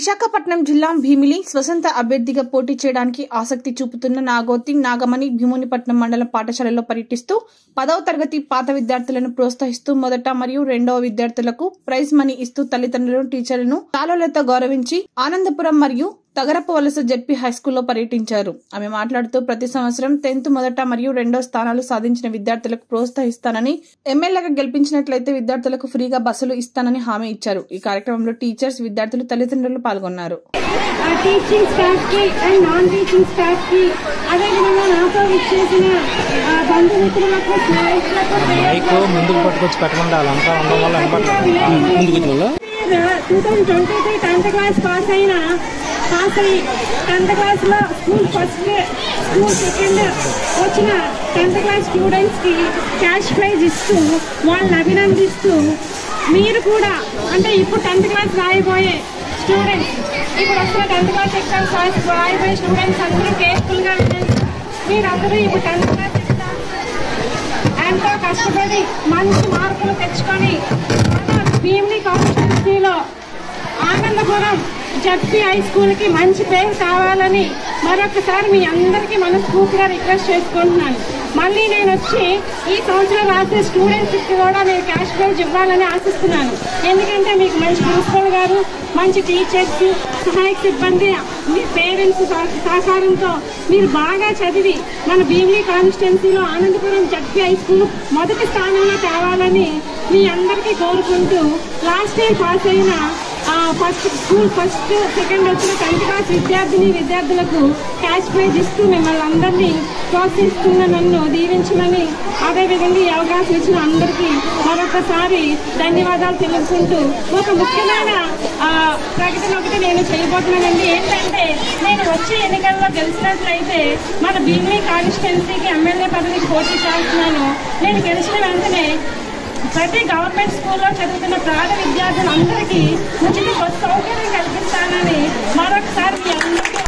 విశాఖపట్నం జిల్లా భీమిలి స్వతంత్ర అభ్యర్థిగా పోటీ చేయడానికి ఆసక్తి చూపుతున్న నాగోతి నాగమణి భీమునిపట్నం మండల పాఠశాలలో పర్యటిస్తూ 10వ తరగతి పాత విద్యార్థులను ప్రోత్సహిస్తూ మొదట మరియు రెండవ విద్యార్థులకు ప్రైజ్ మనీ ఇస్తూ తల్లిదండ్రులను టీచర్లను శాలువాలతో గౌరవించి ఆనందపురం మరియు తగరపు వలస జెడ్పీ హైస్కూల్లో పర్యటించారు. ఆమె మాట్లాడుతూ ప్రతి సంవత్సరం 10th మొదట మరియు రెండో స్థానాలు సాధించిన విద్యార్థులకు ప్రోత్సహిస్తానని, ఎమ్మెల్యేగా గెలిపించినట్లయితే విద్యార్థులకు ఫ్రీగా బస్సులు ఇస్తానని హామీ ఇచ్చారు. ఈ కార్యక్రమంలో టీచర్స్, విద్యార్థులు, తల్లిదండ్రులు పాల్గొన్నారు. టీచింగ్ స్టాఫ్ కి అండ్ నాన్ టీచింగ్ స్టాఫ్ కి అదేవిధంగా నాతో విచ్చేసిన బంధుమిత్రులకు ముందుకు పట్టుకొచ్చి పెట్టకుండా 2023 10th క్లాస్ పాస్ అయ్యి 10th క్లాస్ లో స్కూల్ ఫస్ట్, స్కూల్ సెకండ్ వచ్చిన 10th క్లాస్ స్టూడెంట్స్ కి క్యాష్ ప్రైజ్ ఇస్తూ వాళ్ళని అభినందిస్తూ, మీరు కూడా అంటే ఇప్పుడు 10th క్లాస్ రాయబోయే స్టూడెంట్స్, ఇప్పుడు వస్తున్న 10th క్లాస్ ఎగ్జామ్స్ రాయబోయే స్టూడెంట్స్ అందరూ కేర్ఫుల్ గా వినండి. మీరందరూ ఇప్పుడు 10th క్లాస్ ఎగ్జామ్స్ ఎంతో కష్టపడి మంచి మార్కులు తెచ్చుకొని భీమిలి కాన్స్టిట్యున్సీలో ఆనందపురం జెడ్పీ హై స్కూల్ కి మంచి పేరు కావాలని మరొకసారి మీ అందరికీ మనస్ఫూర్తిగా రిక్వెస్ట్ చేసుకుంటున్నాను. మళ్ళీ నేను వచ్చి ఈ సంవత్సరం రాసే స్టూడెంట్స్ కి కూడా నేను క్యాష్ ప్రైజ్ ఇవ్వాలని ఆశిస్తున్నాను. ఎందుకంటే మీకు మంచి ప్రిన్సిపల్ గారు, మంచి టీచర్స్, సహాయక సిబ్బంది, మీ పేరెంట్స్ సహకారంతో మీరు బాగా చదివి మన భీమిలి కాన్స్టిట్యున్సీలో ఆనందపురం జెడ్పీ హై స్కూల్ మొదటి స్థానంలో తేవాలని మీ అందరికీ కోరుకుంటూ, లాస్ట్ టైం పాస్ అయిన స్కూల్ ఫస్ట్, సెకండ్ వచ్చిన 10th క్లాస్ విద్యార్థులకు క్యాష్ ప్రైజ్ ఇస్తూ మిమ్మల్ని అందరినీ ప్రోత్సహిస్తున్న నన్ను దీవించమని, అదేవిధంగా ఈ అవకాశం ఇచ్చిన అందరికీ మరొకసారి ధన్యవాదాలు తెలుపుకుంటూ, ఒక ముఖ్యమైన ప్రకటన ఒకటి నేను చేయబోతున్నానండి. ఏంటంటే, నేను వచ్చే ఎన్నికల్లో గెలిచినట్లయితే మన భీమిలి కాన్స్టిట్యున్సీకి ఎమ్మెల్యే పదవికి పోటీ చేస్తున్నాను. నేను గెలిచిన వెంటనే ప్రతి గవర్నమెంట్ స్కూల్లో చదువుతున్న పేద విద్యార్థులందరికీ ఉచిత బస్సు సౌకర్యం కల్పిస్తానని మరొకసారి మీ అందరికీ